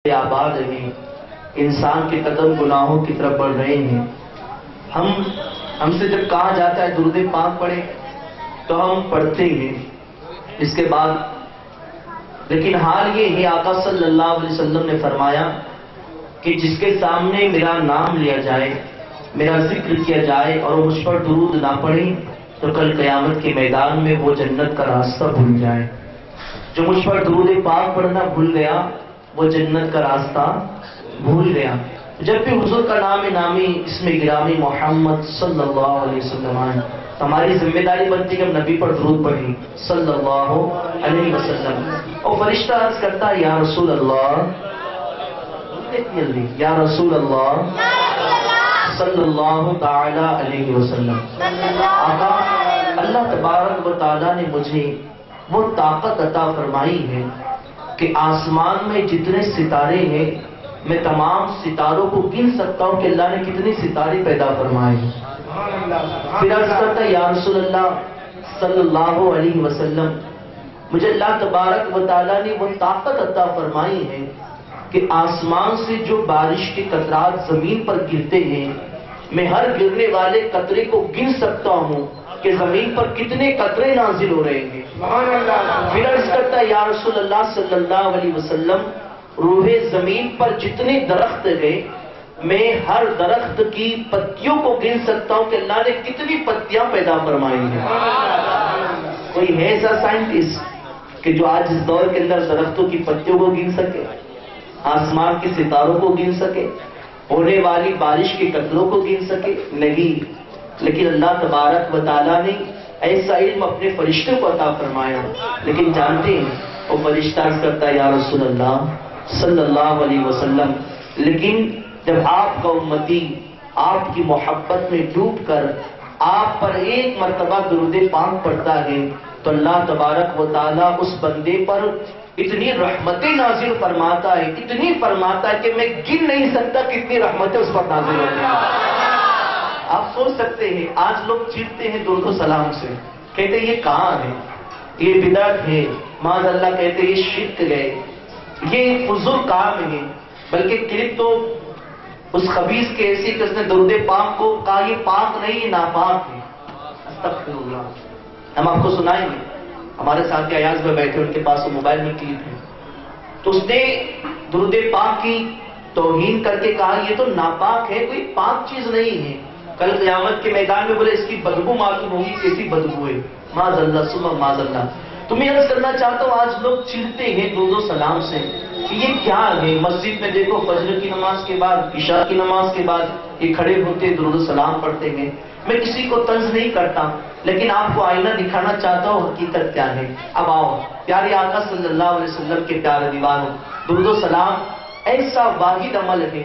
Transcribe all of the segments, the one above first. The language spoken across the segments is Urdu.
آباد ہیں، انسان کے قدم گناہوں کی طرف بڑھ رہے ہیں۔ ہم سے جب کہا جاتا ہے درود پاک پڑھیں تو ہم پڑھتے ہیں اس کے بعد، لیکن حال یہ ہے آقا صلی اللہ علیہ وسلم نے فرمایا کہ جس کے سامنے میرا نام لیا جائے، میرا ذکر کیا جائے اور وہ مجھ پر درود نہ پڑھے تو کل قیامت کے میدان میں وہ جنت کا راستہ بھول جائے۔ جو مجھ پر درود پاک پڑھنا بھول گیا وہ جنت کا راستہ بھول گیا۔ جب بھی حضور کا نام نامی اسم گرامی محمد صلی اللہ علیہ وسلم آئے، ہماری ذمہ داری بنتی کہ ہم نبی پر درود پڑھیں صلی اللہ علیہ وسلم۔ اور فرشتہ عرض کرتا ہے یا رسول اللہ، یا رسول اللہ صلی اللہ تعالی علیہ وسلم۔ آقا اللہ تبارک و تعالیٰ نے مجھے وہ طاقت عطا فرمائی ہے کہ آسمان میں جتنے ستارے ہیں میں تمام ستاروں کو گن سکتا ہوں کہ اللہ نے کتنے ستارے پیدا فرمائے ہیں۔ پھر عرض کرتا ہے یا رسول اللہ صلی اللہ علیہ وسلم، مجھے اللہ تبارک و تعالیٰ نے وہ طاقت عطا فرمائی ہے کہ آسمان سے جو بارش کے قطرات زمین پر گرتے ہیں میں ہر گرنے والے قطرے کو گن سکتا ہوں کہ زمین پر کتنے قطرے نازل ہو رہے ہیں۔ پھر عرض کرتا ہے یا رسول اللہ صلی اللہ علیہ وسلم، روح زمین پر جتنے درخت ہیں میں ہر درخت کی پتیوں کو گن سکتا ہوں کہ اللہ نے کتنی پتیاں پیدا فرمائی ہیں۔ کوئی ہے ایسا سائنٹسٹ کہ جو آج اس دور کے اندر درختوں کی پتیوں کو گن سکے، آسمان کے ستاروں کو گن سکے، ہونے والی بارش کے قطروں کو گن سکے؟ نہیں، لیکن اللہ تبارک و تعالیٰ نے ایسا علم اپنے فرشتے کو عطا فرمایا۔ لیکن جانتے ہیں وہ فرشتہ عرض کرتا ہے یا رسول اللہ صلی اللہ علیہ وسلم، لیکن جب آپ کا امتی آپ کی محبت میں ڈوب کر آپ پر ایک مرتبہ درود پاک پڑھتا ہے تو اللہ تبارک و تعالیٰ اس بندے پر اتنی رحمتیں نازل فرماتا ہے، اتنی فرماتا ہے کہ میں گن نہیں سکتا کتنی رحمتیں اس پر نازل ہوتی ہیں۔ آپ سوچ سکتے ہیں آج لوگ چیختے ہیں درود و سلام سے، کہتے ہیں یہ کہاں ہے، یہ بدعت ہے، معاذ اللہ کہتے ہیں یہ شرک ہے، یہ فضول کام ہے۔ بلکہ کلپ تو اس خبیث کے ایسی کہ اس نے درود پاک کو کہا یہ پاک نہیں یہ ناپاک ہے۔ استغفر اللہ۔ ہم آپ کو سنائیں گے، ہمارے ساتھ ایاز میں بیٹھے ان کے پاس وہ موبائل میں کلپ ہے، تو اس نے درود پاک کی توہین کر کے کہا یہ تو ناپاک ہے، کوئی پاک چیز نہیں ہے۔ کل قیامت کے میدان میں بولے اس کی بدبو معلوم ہوگی، کیسی بدبو ہے، معاذ اللہ ثم معاذ اللہ۔ تو میں عرض کرنا چاہتا ہوں آج لوگ چڑھتے ہیں درود و سلام سے کہ یہ کیا ہے۔ مسجد میں دیکھو فجر کی نماز کے بعد، عشاء کی نماز کے بعد یہ کھڑے ہوتے درود و سلام پڑھتے ہیں۔ میں کسی کو طنز نہیں کرتا، لیکن آپ کو آئینہ دکھانا چاہتا ہوں حقیقت کیا ہے۔ اب آؤ پیارے آقا صلی اللہ علیہ وسلم کے پیارے دیوانوں، درود و سلام ایسا واحد عمل ہے،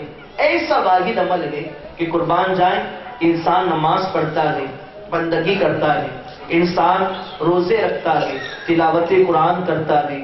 ایسا واحد عمل ہے کہ قربان جائیں انسان نماز پڑھتا ہے، بندگی کرتا ہے، انسان روزے رکھتا ہے، تلاوت قرآن کرتا ہے،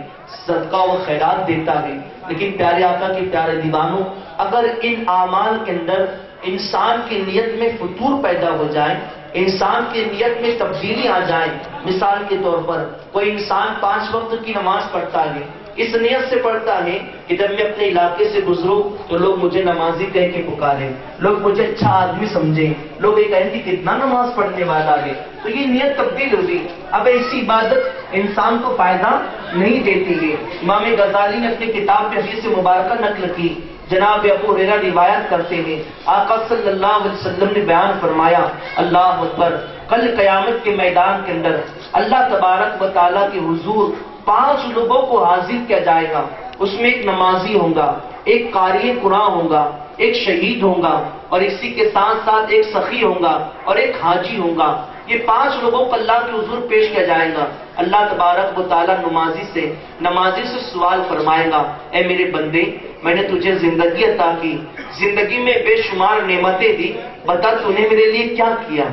صدقہ و خیرات دیتا ہے، لیکن پیارے آقا کے پیارے دیوانوں اگر ان اعمال کے اندر انسان کی نیت میں فطور پیدا ہو جائے، انسان کی نیت میں تبدیلی آ جائے، مثال کے طور پر کوئی انسان 5 وقت کی نماز پڑھتا ہے، اس نیت سے پڑھتا ہے کہ جب میں اپنے علاقے سے گزروں تو لوگ مجھے نمازی کہہ کے پکاریں، لوگ مجھے اچھا آدمی سمجھیں، لوگ یہ کہیں کہ کتنا نماز پڑھنے والا ہے، تو یہ نیت تبدیل ہوگی۔ اب ایسی عبادت انسان کو فائدہ نہیں دیتی ہے۔ امام غزالی نے اپنی کتاب میں حدیث مبارکہ نقل کی، جناب ابو ہریرہ روایت کرتے ہیں آقا صلی اللہ علیہ وسلم نے بیان فرمایا، اللہ اکبر، کل قیامت کے میدان کے اندر اللہ تبارک و تعالیٰ کے حضور 5 لوگوں کو حاضر کیا جائے گا۔ اس میں ایک نمازی ہوگا، ایک قاری قرآن ہوگا، ایک شہید ہوگا، اور اسی کے ساتھ ساتھ ایک سخی ہوگا اور ایک حاجی ہوگا۔ یہ 5 لوگوں کو اللہ کے حضور پیش کیا جائے گا۔ اللہ تبارک و تعالیٰ نمازی سے سوال فرمائے گا، اے میرے بندے، میں نے تجھے زندگی عطا کی، زندگی میں بے شمار نعمتیں دی، بتا تو نے میرے لیے کیا کیا؟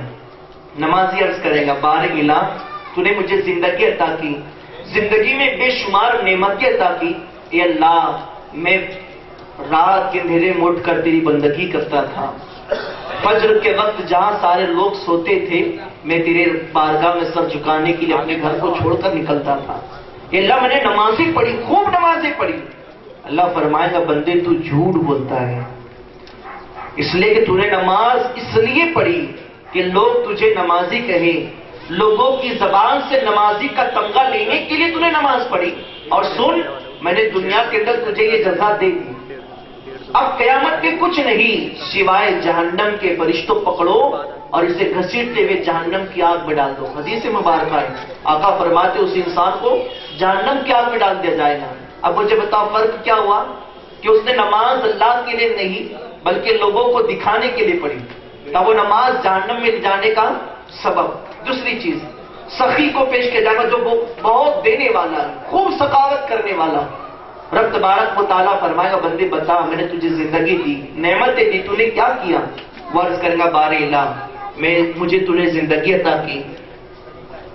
نمازی عرض کرے گا بارک اللہ، تو نے مجھے زندگی عطا کی، زندگی میں بے شمار نعمتیں عطا کی، اے اللہ میں رات کے اندھیرے میں اٹھ کر تیری بندگی کرتا تھا، فجر کے وقت جہاں سارے لوگ سوتے تھے میں تیرے بارگاہ میں سر جھکانے کے لیے اپنے گھر کو چھوڑ کر نکلتا تھا، اے اللہ میں نے نمازیں پڑھی، خوب نمازیں پڑھی، اللہ فرمائے گا بندے تو جھوٹ بولتا ہے، اس لیے کہ تو نے نماز اس لیے پڑھی کہ لوگ تجھے نمازی کہیں، لوگوں کی زبان سے نمازی کا تمغہ لینے کے لیے تو نے نماز پڑھی، اور سن میں نے دنیا کے اندر تجھے یہ جزا دے دی، اب قیامت کے کچھ نہیں سوائے جہنم کے فرشتوں پکڑو اور اسے گھسیٹتے ہوئے جہنم کی آگ میں ڈال دو۔ حدیث مبارکہ ہے، آقا فرماتے اس انسان کو جہنم کی آگ میں ڈال دیا جائے گا۔ اب مجھے بتاؤ فرق کیا ہوا کہ اس نے نماز اللہ کے لیے نہیں بلکہ لوگوں کو دکھانے کے لیے پڑھی، تب وہ نماز جہنم میں جانے کا سبب۔ دوسری چیز سخی کو پیش کیا جائے گا جو بہت دینے والا ہے، خوب سخاوت کرنے والا۔ رب تبارک و تعالیٰ فرمائے گا بندے بتا میں نے تجھے زندگی دی، نعمتیں دی، تو نے کیا کیا؟ وہ عرض کرے گا بار الہ مجھے تو نے زندگی عطا کی،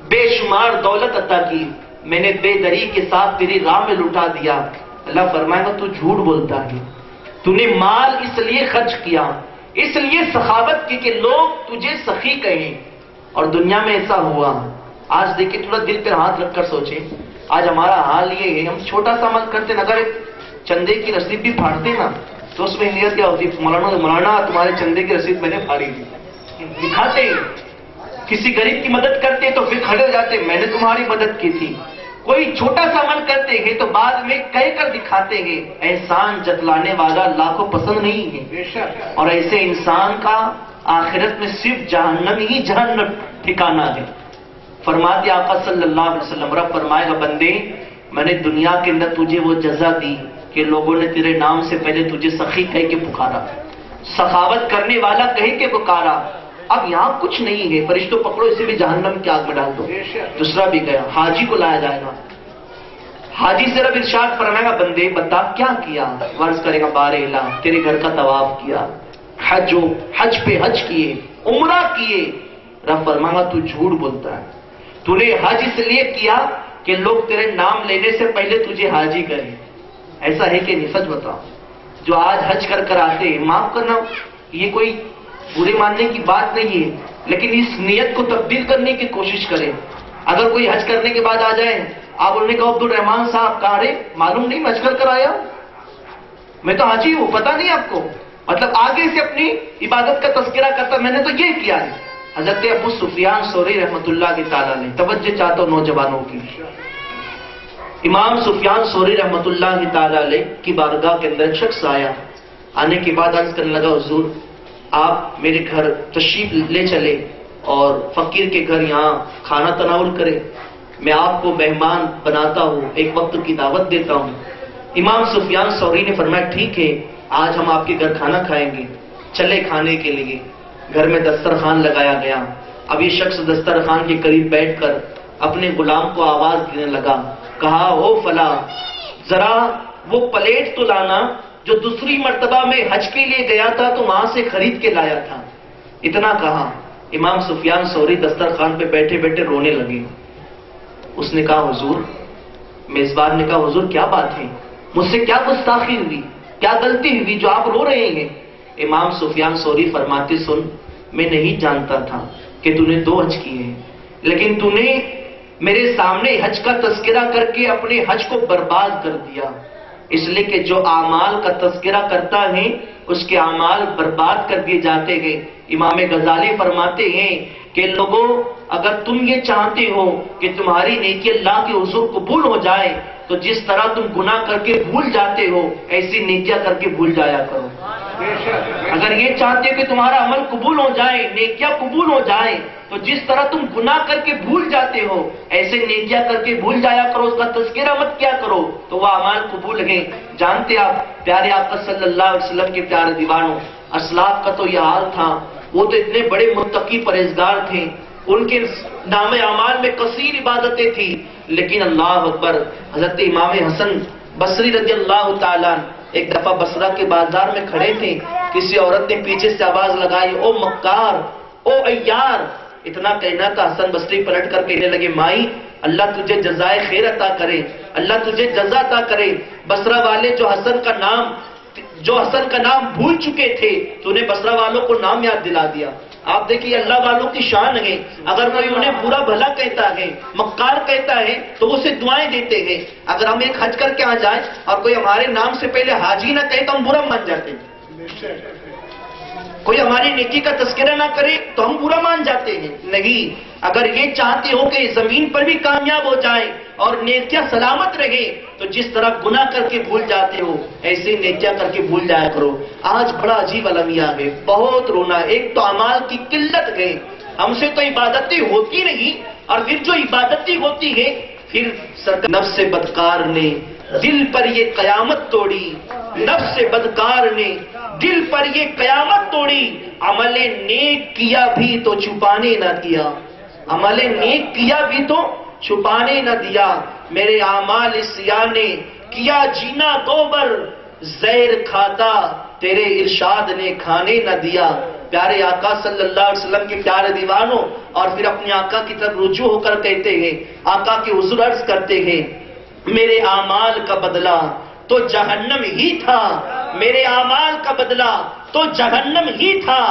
بے شمار دولت عطا کی، میں نے بے دری کے ساتھ تیری راہ میں لٹا دیا۔ اللہ فرمائے گا تو جھوٹ بولتا ہے، تو نے مال اس لیے خرچ کیا، اس لیے سخاوت کی کہ لوگ تجھے سخی کہیں، اور دنیا میں ایسا ہوا۔ آج دیکھیں تھوڑا دل پر ہاتھ رکھ کر سوچیں، آج ہمارا حال یہ ہے ہم چھوٹا سا عمل کرتے ہیں، اگر ایک چندے کی رسید بھی پھاڑتے نا تو اس میں نیت کیا ہوتی؟ مولانا تمہارے چندے کی رسید میں نے پھاڑی دی، دکھاتے ہیں۔ کسی غریب کی مدد کرتے تو پھر کھڑے ہو جاتے میں نے تمہاری مدد کی تھی۔ کوئی چھوٹا سا عمل کرتے ہیں تو بعد میں کہہ کر دکھاتے ہیں۔ احسان جتلانے والا اللہ کو پسند نہیں ہے، اور ایسے انسان کا آخرت میں صرف جہنم ہی جہنم ٹھکانہ ہے۔ فرماتے آقا صلی اللہ علیہ وسلم، رب فرمائے گا بندے میں نے دنیا کے اندر تجھے وہ جزا دی کہ لوگوں نے تیرے نام سے پہلے تجھے سخی کہہ کے پکارا، سخاوت کرنے والا کہہ کے پکارا، اب یہاں کچھ نہیں ہے، فرشتوں پکڑو اسے بھی جہنم کی آگ میں ڈال دو۔ دوسرا بھی گیا، حاجی کو لایا جائے گا، حاجی سے رب ارشاد فرمائے گا بندے بتا کیا کیا؟ عرض کرے گا بار الہ تیرے گھر کا طواف کیا، حج پہ حج کیے، عمرہ کیے۔ رب فرمائے گا تو جھوٹ بولتا ہے، تو نے حج اس لیے کیا کہ لوگ تیرے نام لینے سے پہلے تجھے حاجی کہیں۔ ایسا ہے کہ نہیں؟ سچ بتاؤ، جو آج حج کر کر آتے ہیں، معاف کرنا یہ کوئی برے ماننے کی بات نہیں ہے، لیکن اس نیت کو تبدیل کرنے کی کوشش کریں۔ اگر کوئی حج کرنے کے بعد آ جائے، آپ انہوں نے کہا عبدالرحمان صاحب کہا رے معلوم نہیں میں حج کر آیا، میں تو حاجی ہوں، پتا نہیں آپ کو، مطلب آگے سے اپنی عبادت کا تذکرہ کرتا میں نے تو یہ کیا ہے۔ حضرت ابو سفیان ثوری رحمۃ اللہ کی تعالیٰ نے توجہ چاہتا ہوں نوجوانوں کی، امام سفیان ثوری رحمۃ اللہ کی تعالیٰ کی بارگاہ کے اندر ایک شخص آیا، آنے کے بعد عرض کرنے لگا حضور آپ میرے گھر تشریف لے چلے اور فقیر کے گھر یہاں کھانا تناول کرے، میں آپ کو مہمان بناتا ہوں، ایک وقت کی دعوت دیتا ہوں۔ امام سفیان ثوری نے فرمایا ٹھیک ہے آج ہم آپ کے گھر کھانا کھائیں گے، چلے کھانے کے لیے۔ گھر میں دسترخوان لگایا گیا، اب یہ شخص دسترخوان کے قریب بیٹھ کر اپنے غلام کو آواز دینے لگا، کہا او فلاں ذرا وہ پلیٹ تو لانا جو دوسری مرتبہ میں حج کے لیے گیا تھا تو وہاں سے خرید کے لایا تھا۔ اتنا کہا امام سفیان ثوری دسترخوان پہ بیٹھے بیٹھے رونے لگے۔ اس نے کہا حضور، میزبان نے کہا حضور کیا بات ہے، مجھ سے کیا گستاخی ہوئی، کیا غلطی ہوئی جو آپ رو رہے ہیں؟ امام سفیان ثوری فرماتے سن میں نہیں جانتا تھا کہ تو نے 2 حج کیے ہیں، لیکن تو نے میرے سامنے حج کا تذکرہ کر کے اپنے حج کو برباد کر دیا، اس لیے کہ جو اعمال کا تذکرہ کرتا ہے اس کے اعمال برباد کر دیے جاتے ہیں۔ امام غزالی فرماتے ہیں کہ لوگوں اگر تم یہ چاہتے ہو کہ تمہاری نیکی اللہ کے حضور قبول ہو جائے تو جس طرح تم گناہ کر کے بھول جاتے ہو ایسی نیکیاں کر کے بھول جایا کرو۔ اگر یہ چاہتے ہو کہ تمہارا عمل قبول ہو جائے، نیکیاں قبول ہو جائے، تو جس طرح تم گناہ کر کے بھول جاتے ہو ایسے نیکیاں کر کے بھول جایا کرو، اس کا تذکرہ مت کیا کرو تو وہ اعمال قبول ہیں۔ جانتے آپ پیارے آقا صلی اللہ علیہ وسلم کے پیارے دیوانوں، اسلاف کا تو یہ حال تھا، وہ تو اتنے بڑے متقی پرہیزگار تھے، ان کے نام اعمال میں کثیر عبادتیں تھیں، لیکن اللہ اکبر حضرت امام حسن بصری رضی اللہ تعالیٰ ایک دفعہ بصرہ کے بازار میں کھڑے تھے، کسی عورت نے پیچھے سے آواز لگائی او مکار او عیار، اتنا کہنا تھا حسن بصری پلٹ کر کہنے لگے مائی اللہ تجھے جزائے خیر عطا کرے، اللہ تجھے جزا عطا کرے، بصرہ والے جو حسن کا نام بھول چکے تھے تو انہیں بصرہ والوں کو نام یاد دلا دیا۔ آپ دیکھیے اللہ والوں کی شان ہے، اگر کوئی انہیں برا بھلا کہتا ہے، مکار کہتا ہے تو وہ اسے دعائیں دیتے ہیں۔ اگر ہم ایک حج کر کے آ جائیں اور کوئی ہمارے نام سے پہلے حاجی نہ کہے تو ہم برا مان جاتے ہیں، کوئی ہماری نیکی کا تذکرہ نہ کرے تو ہم برا مان جاتے ہیں۔ نہیں، اگر یہ چاہتے ہو کہ زمین پر بھی کامیاب ہو جائے اور نیکیاں سلامت رہے تو جس طرح گناہ کر کے بھول جاتے ہو ایسے نیکیاں کر کے بھول جایا کرو۔ آج بڑا عجیب المیہ ہے، بہت رونا۔ ایک تو اعمال کی قلت ہے، ہم سے تو عبادتیں ہوتی نہیں، اور پھر جو عبادتیں ہوتی ہے پھر نفس بدکار نے دل پر یہ قیامت توڑی، نفس بدکار نے دل پر یہ قیامت توڑی، عمل نیک کیا بھی تو چھپانے نہ دیا، عمل نیک کیا بھی تو چھپانے نہ دیا۔ میرے اعمال سیاہ نے کیا جینا گوبر، زہر کھاتا تیرے ارشاد نے کھانے نہ دیا۔ پیارے آقا صلی اللہ علیہ وسلم کے پیارے دیوانوں، اور پھر اپنے آقا کی طرف رجوع ہو کر کہتے ہیں، آقا کے حضور عرض کرتے ہیں، میرے اعمال کا بدلہ تو جہنم ہی تھا، میرے اعمال کا بدلہ تو جہنم ہی تھا،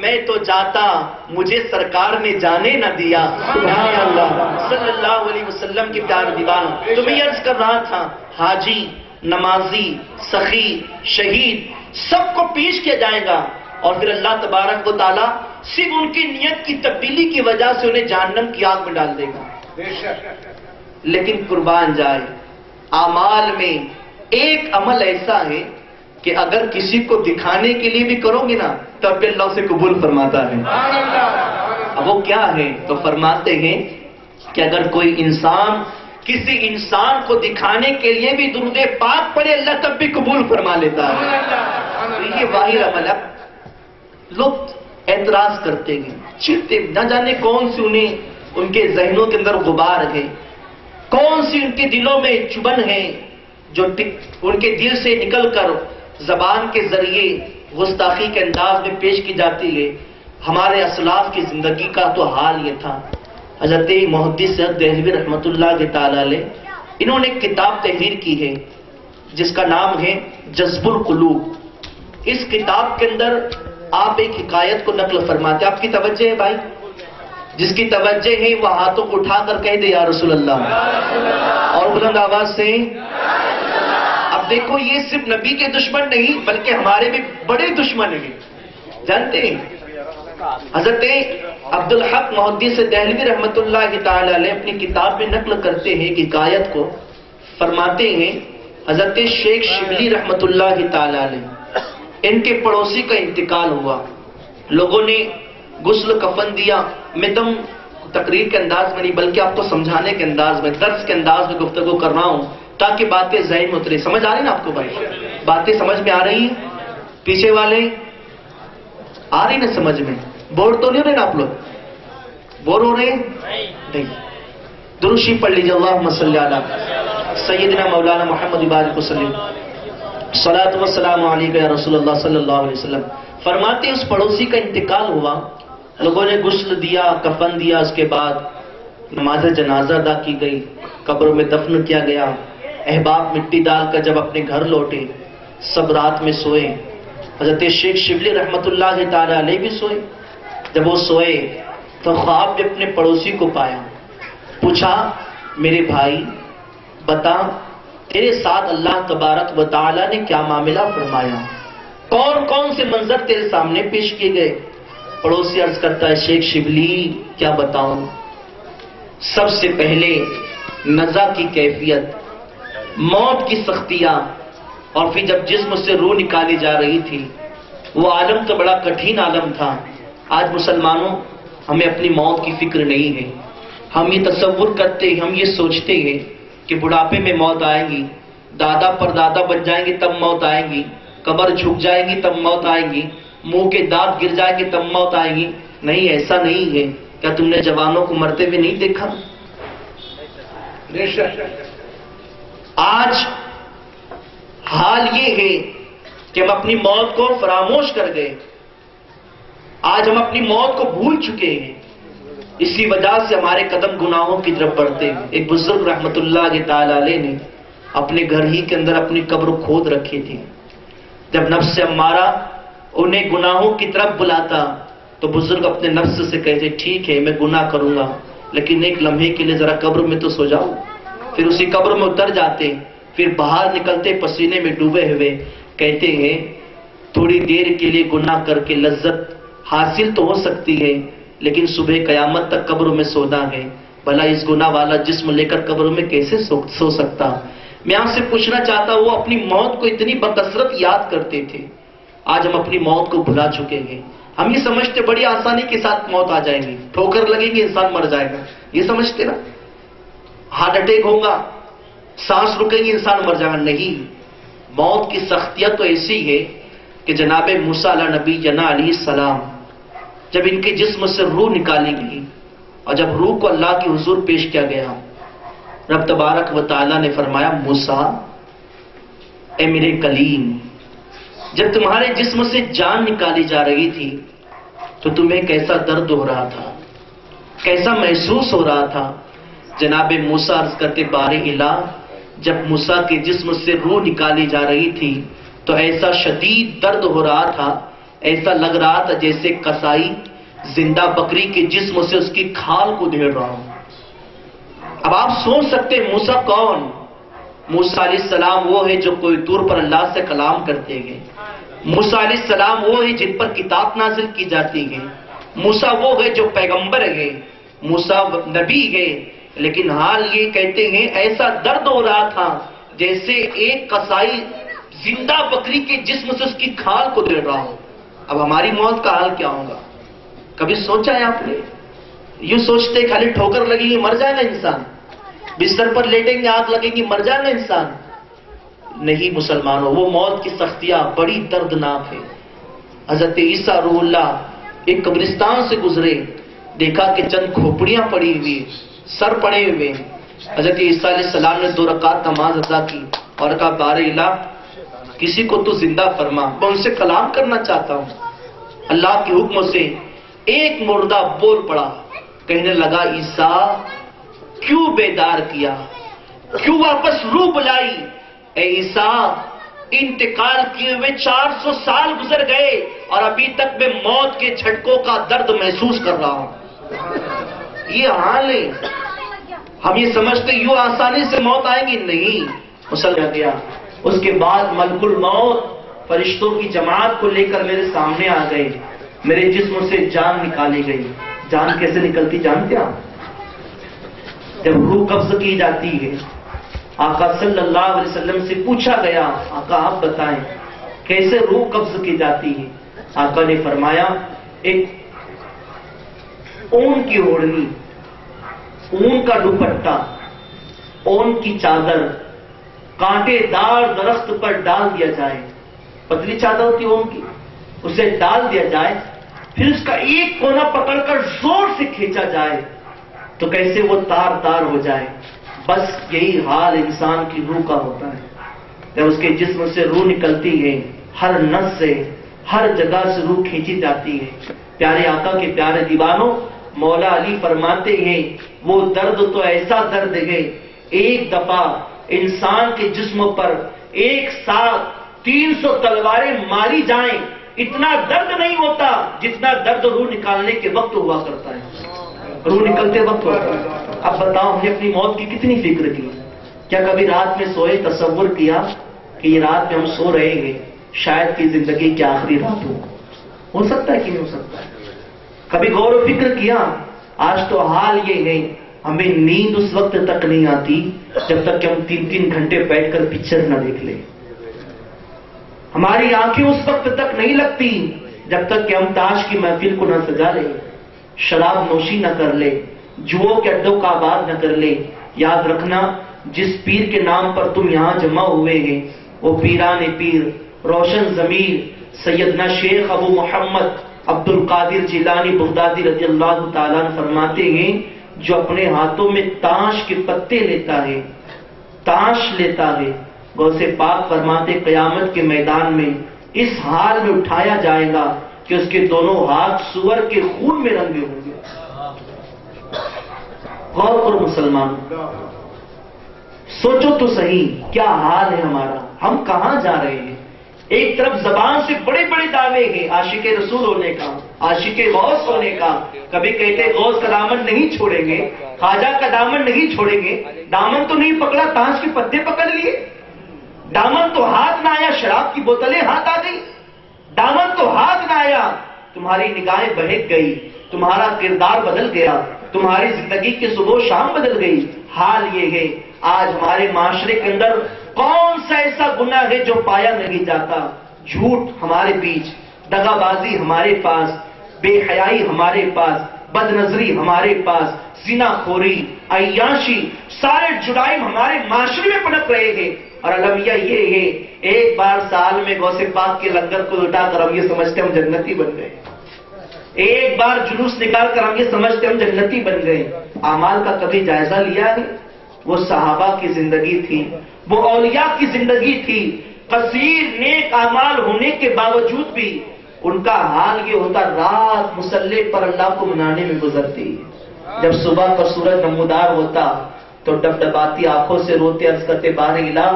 میں تو جاتا مجھے سرکار نے جانے نہ دیا۔ سبحان اللہ صلی اللہ علیہ وسلم کے پیارے دیوانوں، تو میں یہ عرض کر رہا تھا، حاجی، نمازی، سخی، شہید سب کو پیش کیا جائے گا، اور پھر اللہ تبارک و تعالیٰ صرف ان کی نیت کی تبدیلی کی وجہ سے انہیں جہنم کی آگ میں ڈال دے گا۔ لیکن قربان جائے، اعمال میں ایک عمل ایسا ہے کہ اگر کسی کو دکھانے کے لیے بھی کرو گے نا تب بھی اللہ اسے قبول فرماتا ہے۔ اب وہ کیا ہے؟ تو فرماتے ہیں کہ اگر کوئی انسان کسی انسان کو دکھانے کے لیے بھی درود پاک پڑھے اللہ تب بھی قبول فرما لیتا ہے۔ تو یہ واحد عمل ہے۔ لوگ اعتراض کرتے ہیں، چڑھتے، نہ جانے کون سی انہیں ان کے ذہنوں کے اندر غبار ہے، کون سی ان کے دلوں میں چبن ہے جو ان کے دل سے نکل کر زبان کے ذریعے گستاخی کے انداز میں پیش کی جاتی ہے۔ ہمارے اسلاف کی زندگی کا تو حال یہ تھا۔ حضرت محدث دہلوی رحمۃ اللہ تعالی علیہ، انہوں نے ایک کتاب تحریر کی ہے جس کا نام ہے جذب القلوب۔ اس کتاب کے اندر آپ ایک حکایت کو نقل فرماتے ہیں۔ آپ کی توجہ ہے بھائی؟ جس کی توجہ ہے وہ ہاتھوں کو اٹھا کر کہہ دے یا رسول اللہ، اور بلند آواز سے۔ اب دیکھو، یہ صرف نبی کے دشمن نہیں بلکہ ہمارے بھی بڑے دشمن ہیں، جانتے ہیں؟ حضرت عبدالحق محدث دہلوی رحمۃ اللہ تعالی علیہ اپنی کتاب میں نقل کرتے ہیں کہ حکایت کو، فرماتے ہیں حضرت شیخ شبلی رحمۃ اللہ تعالی علیہ، ان کے پڑوسی کا انتقال ہوا، لوگوں نے غسل کفن دیا۔ میں دم تقریر کے انداز میں نہیں بلکہ آپ کو سمجھانے کے انداز میں، درس کے انداز میں گفتگو کر رہا ہوں تاکہ باتیں ذہن میں اترے۔ سمجھ آ رہی نا آپ کو بھائی؟ باتیں سمجھ میں آ رہی ہیں؟ پیچھے والے آ رہی نا سمجھ میں؟ بور تو نہیں ہو رہے نا آپ لوگ؟ بور ہو رہے ہیں؟ نہیں۔ درود شریف پڑھ لیجیے، اللہم صلی علی سیدنا مولانا محمد بارک وسلم، صلاۃ و سلام علیک یا رسول اللہ صلی اللہ علیہ وسلم۔ فرماتے اس پڑوسی کا انتقال ہوا، لوگوں نے غسل دیا، کفن دیا، اس کے بعد نماز جنازہ ادا کی گئی، قبروں میں دفن کیا گیا۔ احباب مٹی ڈال کر جب اپنے گھر لوٹے، سب رات میں سوئے۔ حضرت شیخ شبلی رحمۃ اللہ تعالی علیہ بھی سوئے۔ جب وہ سوئے تو خواب میں اپنے پڑوسی کو پایا، پوچھا میرے بھائی بتا تیرے ساتھ اللہ تبارک و تعالی نے کیا معاملہ فرمایا، کون کون سے منظر تیرے سامنے پیش کیے گئے؟ پڑوسی عرض کرتا ہے شیخ شبلی کیا بتاؤں، سب سے پہلے نزع کی کیفیت، موت کی سختیاں، اور پھر جب جسم سے روح نکالی جا رہی تھی وہ عالم تو بڑا کٹھن عالم تھا۔ آج مسلمانوں ہمیں اپنی موت کی فکر نہیں ہے، ہم یہ تصور کرتے ہیں، ہم یہ سوچتے ہیں کہ بڑھاپے میں موت آئے گی، دادا پر دادا بن جائیں گے تب موت آئے گی، کمر جھک جائے گی تب موت آئے گی، منہ کے دانت گر جائیں گے تب موت آئے گی۔ نہیں، ایسا نہیں ہے۔ کیا تم نے جوانوں کو مرتے ہوئے نہیں دیکھا؟ آج حال یہ ہے کہ ہم اپنی موت کو فراموش کر گئے، آج ہم اپنی موت کو بھول چکے ہیں، اسی وجہ سے ہمارے قدم گناہوں کی طرف بڑھتے ہیں۔ ایک بزرگ رحمت اللہ تعالی علیہ نے اپنے گھر ہی کے اندر اپنی قبر کھود رکھی تھی۔ جب نفس امارہ انہیں گناہوں کی طرف بلاتا، تو بزرگ اپنے نفس سے کہتے ٹھیک ہے میں گناہ کروں گا، لیکن ایک لمحے کے لیے ذرا قبر میں تو سو جاؤ۔ پھر اسی قبر میں اتر جاتے، پھر باہر نکلتے پسینے میں ڈوبے ہوئے، کہتے ہیں تھوڑی دیر کے لیے گناہ کر کے لذت حاصل تو ہو سکتی ہے، لیکن صبح قیامت تک قبر میں سونا ہے، بھلا اس گناہ والا جسم لے کر قبر میں کیسے سو سکتا؟ میں آپ سے پوچھنا چاہتا ہوں، وہ اپنی موت کو اتنی بکثرت یاد کرتے تھے، آج ہم اپنی موت کو بھلا چکے ہیں۔ ہم یہ سمجھتے بڑی آسانی کے ساتھ موت آ جائیں گی، ٹھوکر لگے گی انسان مر جائے گا، یہ سمجھتے نا، ہارٹ اٹیک ہوگا، سانس رکے گی انسان مر جائے گا۔ نہیں، موت کی سختیاں تو ایسی ہے کہ جناب موسیٰ علیہ السلام جب ان کے جسم سے روح نکالی گئی اور جب روح کو اللہ کے حضور پیش کیا گیا، رب تبارک و تعالیٰ نے فرمایا موسیٰ اے میرے کلیم، جب تمہارے جسم سے جان نکالی جا رہی تھی تو تمہیں کیسا درد ہو رہا تھا، کیسا محسوس ہو رہا تھا؟ جناب موسیٰ عرض کرتے بارے الہ، جب موسیٰ کے جسم سے روح نکالی جا رہی تھی تو ایسا شدید درد ہو رہا تھا، ایسا لگ رہا تھا جیسے کسائی زندہ بکری کے جسم سے اس کی کھال کو دھیڑ رہا ہوں۔ اب آپ سوچ سکتے موسیٰ کون؟ موسیٰ علیہ السلام وہ ہے جو کوئی طور پر اللہ سے کلام کرتے ہیں، موسیٰ علیہ السلام وہ ہے جن پر کتاب نازل کی جاتی ہے، موسیٰ وہ ہے جو پیغمبر ہے، موسیٰ نبی ہے، لیکن حال یہ کہتے ہیں ایسا درد ہو رہا تھا جیسے ایک کسائی زندہ بکری کے جسم سے اس کی کھال کو دھیڑ رہا ہو۔ اب ہماری موت کا حال کیا ہوگا؟ کبھی سوچا ہے آپ نے؟ یوں سوچتے خالی ٹھوکر لگے گی مر جائے گا انسان، بستر پر لیٹیں گے آگ لگے گی مر جائے گا انسان؟ نہیں مسلمانوں، وہ موت کی سختیاں بڑی دردناک ہے۔ حضرت عیسیٰ روح اللہ ایک قبرستان سے گزرے، دیکھا کہ چند کھوپڑیاں پڑی ہوئی، سر پڑے ہوئے۔ حضرت عیسیٰ علیہ السلام نے 2 رکعت نماز ادا کی اور کہا بار الہ کسی کو تو زندہ فرما، میں ان سے کلام کرنا چاہتا ہوں۔ اللہ کے حکم سے ایک مردہ بول پڑا، کہنے لگا عیسیٰ کیوں بیدار کیا، کیوں واپس روح بلائی؟ اے عیسیٰ انتقال کیے ہوئے 400 سال گزر گئے اور ابھی تک میں موت کے جھٹکوں کا درد محسوس کر رہا ہوں۔ یہ حال ہے، ہم یہ سمجھتے یوں آسانی سے موت آئے گی، نہیں۔ مسلم گیا، اس کے بعد ملک الموت فرشتوں کی جماعت کو لے کر میرے سامنے آ گئے، میرے جسم سے جان نکالی گئی۔ جان کیسے نکلتی جانتے ہیں؟ جب روح قبض کی جاتی ہے، آقا صلی اللہ علیہ وسلم سے پوچھا گیا آقا آپ بتائیں کیسے روح قبض کی جاتی ہے؟ آقا نے فرمایا ایک اون کی اوڑھنی، اون کا دوپٹہ، اون کی چادر کانٹے دار درخت پر ڈال دیا جائے، پتلی چادر ہوتی اون کی، اسے ڈال دیا جائے، پھر اس کا ایک کونا پکڑ کر زور سے کھینچا جائے تو کیسے وہ تار تار ہو جائے۔ بس یہی حال انسان کی روح کا ہوتا ہے، جب اس کے جسم سے روح نکلتی ہے، ہر نس سے ہر جگہ سے روح کھینچی جاتی ہے۔ پیارے آقا کے پیارے دیوانوں، مولا علی فرماتے ہیں وہ درد تو ایسا درد ہے، ایک دفعہ انسان کے جسم پر ایک ساتھ 300 تلواریں ماری جائیں اتنا درد نہیں ہوتا جتنا درد روح نکالنے کے وقت ہوا کرتا ہے، روح نکلتے وقت ہوتا ہے۔ اب بتاؤ ہم نے اپنی موت کی کتنی فکر کی؟ کیا کبھی رات میں سوئے تصور کیا کہ یہ رات میں ہم سو رہے ہیں شاید کی زندگی کی آخری رات ہو سکتا ہے کہ نہیں ہو سکتا ہے؟ کبھی غور و فکر کیا؟ آج تو حال یہ ہے ہمیں نیند اس وقت تک نہیں آتی جب تک کہ ہم 3 گھنٹے بیٹھ کر پکچر نہ دیکھ لیں، ہماری آنکھیں اس وقت تک نہیں لگتی جب تک کہ ہم تاش کی محفل کو نہ سجا لیں، شراب نوشی نہ کر لیں، جوؤں کے اڈوں کا آباد نہ کر لیں۔ یاد رکھنا جس پیر کے نام پر تم یہاں جمع ہوئے ہیں وہ پیران پیر روشن ضمیر سیدنا شیخ ابو محمد عبد القادر جیلانی بغدادی رضی اللہ تعالیٰ عنہ فرماتے ہیں جو اپنے ہاتھوں میں تاش کے پتے لیتا ہے، تاش لیتا ہے، غوث پاک فرماتے قیامت کے میدان میں اس حال میں اٹھایا جائے گا کہ اس کے دونوں ہاتھ سور کے خون میں رنگے ہوں گے۔ غور کرو مسلمان، سوچو تو صحیح کیا حال ہے ہمارا، ہم کہاں جا رہے ہیں؟ ایک طرف زبان سے بڑے بڑے دعوے ہیں عاشق رسول ہونے کا، عاشق غوث ہونے کا، کبھی کہتے غوث کا دامن نہیں چھوڑیں گے، خواجہ کا دامن نہیں چھوڑیں گے، دامن تو نہیں پکڑا تاش کے پتے پکڑ لیے، دامن تو ہاتھ نہ آیا شراب کی بوتلیں ہاتھ آ گئی، دامن تو ہاتھ نہ آیا تمہاری نگاہیں بہک گئی، تمہارا کردار بدل گیا، تمہاری زندگی کی صبح و شام بدل گئی۔ حال یہ ہے آج ہمارے معاشرے کے اندر کون سا ایسا گناہ ہے جو پایا نہیں جاتا؟ جھوٹ ہمارے بیچ، دغا بازی ہمارے پاس، بے حیائی ہمارے پاس، بد نظری ہمارے پاس، زنا خوری، عیاشی، سارے جرائم ہمارے معاشرے میں پنپ رہے ہیں۔ اور المیہ یہ ہے ایک بار سال میں غوث پاک کے لنگر کو لٹا کر ہم یہ سمجھتے ہم جنتی بن گئے، ایک بار جلوس نکال کر ہم یہ سمجھتے ہم جنتی بن گئے۔ اعمال کا کبھی جائزہ لیا ہے؟ وہ صحابہ کی زندگی تھی، وہ اولیاء کی زندگی تھی، کثیر نیک اعمال ہونے کے باوجود بھی ان کا حال یہ ہوتا رات مصلی پر اللہ کو منانے میں گزرتی، جب صبح کا سورج نمودار ہوتا تو ڈبڈباتی آنکھوں سے روتے عرض کرتے بار الہ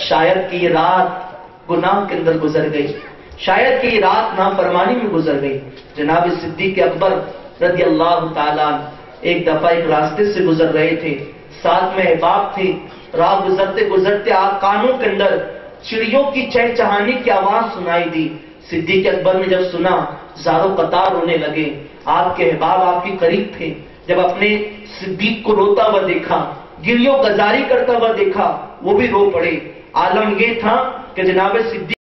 شاید کہ یہ رات گناہ کے اندر گزر گئی، شاید کہ یہ رات نافرمانی میں گزر گئی۔ جناب صدیق اکبر رضی اللہ تعالیٰ ایک دفعہ ایک راستے سے گزر رہے تھے، ساتھ میں احباب تھے، راہ گزرتے گزرتے کانوں کے اندر چڑیوں کی چہچہانے کی آواز سنائی دی۔ صدیق اکبر نے جب سنا زاروں قطار رونے لگے، آپ کے احباب آپ کے قریب تھے، جب اپنے صدیق کو روتا ہوا دیکھا، گریو گزاری کرتا ہوا دیکھا، وہ بھی رو پڑے۔ عالم یہ تھا کہ جناب صدیق